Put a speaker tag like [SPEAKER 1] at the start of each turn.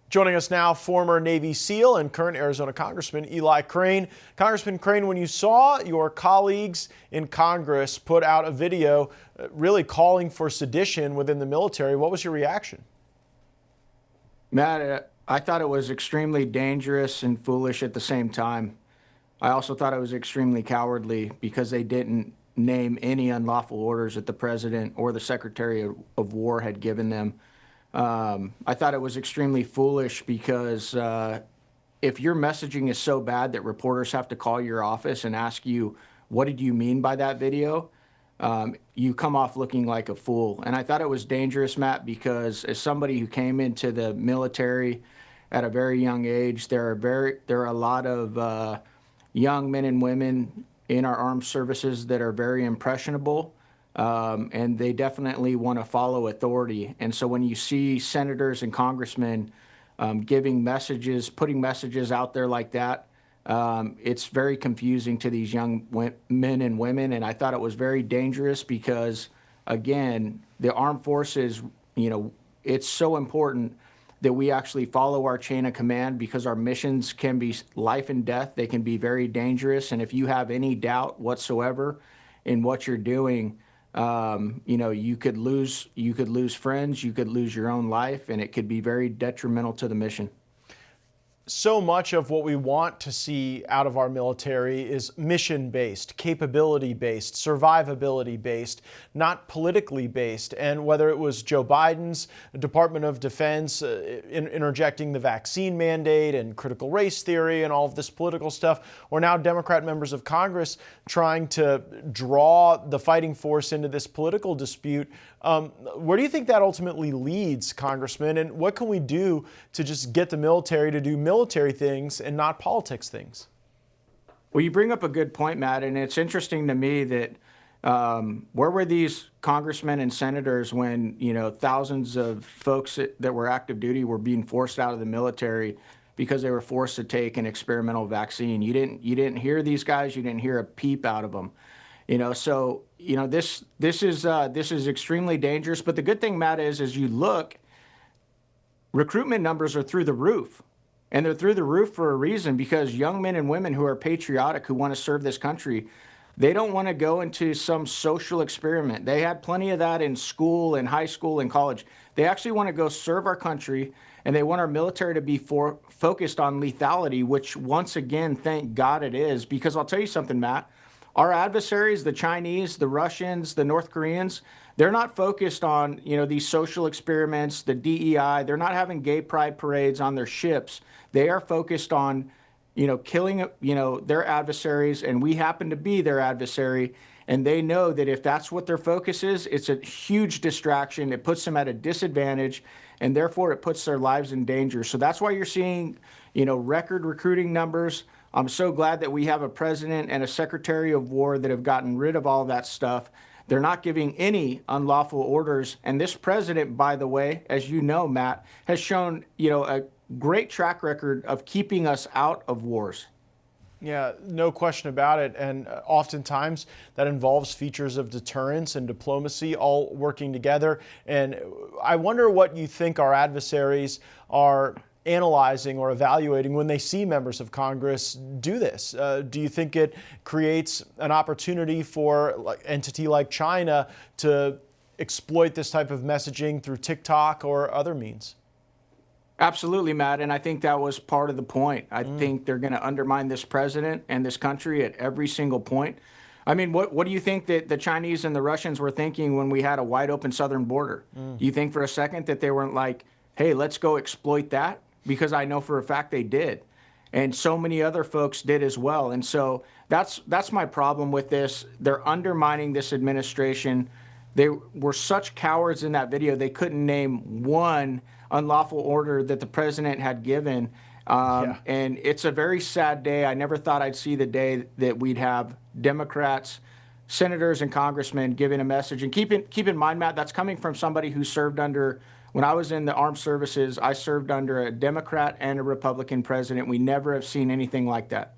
[SPEAKER 1] Joining us now, former Navy SEAL and current Arizona Congressman Eli Crane. Congressman Crane, when you saw your colleagues in Congress put out a video really calling for sedition within the military, what was your reaction?
[SPEAKER 2] Matt, I thought it was extremely dangerous and foolish at the same time. I also thought it was extremely cowardly because they didn't name any unlawful orders that the president or the Secretary of War had given them. I thought it was extremely foolish because if your messaging is so bad that reporters have to call your office and ask you, what did you mean by that video? You come off looking like a fool. And I thought it was dangerous, Matt, because as somebody who came into the military at a very young age, there are a lot of young men and women in our armed services that are very impressionable. And they definitely want to follow authority. And so when you see senators and congressmen giving messages, putting messages out there like that, it's very confusing to these young men and women. And I thought it was very dangerous because, again, the armed forces, it's so important that we actually follow our chain of command because our missions can be life and death. They can be very dangerous. And if you have any doubt whatsoever in what you're doing, you could lose friends, you could lose your own life, and it could be very detrimental to the mission.
[SPEAKER 1] So much of what we want to see out of our military is mission-based, capability-based, survivability-based, not politically based. And whether it was Joe Biden's Department of Defense interjecting the vaccine mandate and critical race theory and all of this political stuff, or now Democrat members of Congress trying to draw the fighting force into this political dispute, where do you think that ultimately leads, Congressman? And what can we do to just get the military to do military things and not politics things?
[SPEAKER 2] Well, you bring up a good point, Matt, and it's interesting to me that where were these congressmen and senators when thousands of folks that were active duty were being forced out of the military because they were forced to take an experimental vaccine? You didn't hear these guys. You didn't hear a peep out of them. So this is extremely dangerous. But the good thing, Matt, is as you look, recruitment numbers are through the roof. And they're through the roof for a reason, because young men and women who are patriotic, who want to serve this country, they don't want to go into some social experiment. They had plenty of that in school, in high school, and college. They actually want to go serve our country, and they want our military to be focused on lethality, which once again, thank God it is. Because I'll tell you something, Matt, our adversaries, the Chinese, the Russians, the North Koreans, they're not focused on, these social experiments, the DEI. They're not having gay pride parades on their ships. They are focused on, killing, their adversaries, and we happen to be their adversary. And they know that if that's what their focus is, it's a huge distraction. It puts them at a disadvantage, and therefore it puts their lives in danger. So that's why you're seeing, record recruiting numbers. I'm so glad that we have a president and a Secretary of War that have gotten rid of all that stuff. They're not giving any unlawful orders. And this president, by the way, as you know, Matt, has shown, a great track record of keeping us out of wars.
[SPEAKER 1] Yeah, no question about it. And oftentimes that involves features of deterrence and diplomacy all working together. And I wonder what you think our adversaries are analyzing or evaluating when they see members of Congress do this. Do you think it creates an opportunity for an entity like China to exploit this type of messaging through TikTok or other means?
[SPEAKER 2] Absolutely, Matt, and I think that was part of the point. I think they're going to undermine this president and this country at every single point. I mean, what do you think that the Chinese and the Russians were thinking when we had a wide open southern border? Do you think for a second that they weren't like, hey, let's go exploit that? Because I know for a fact they did. And so many other folks did as well. And so that's my problem with this. They're undermining this administration. They were such cowards in that video, they couldn't name one unlawful order that the president had given. And it's a very sad day. I never thought I'd see the day that we'd have Democrats, senators, and congressmen giving a message. And keep in mind, Matt, that's coming from somebody who served under, when I was in the armed services, I served under a Democrat and a Republican president. We never have seen anything like that.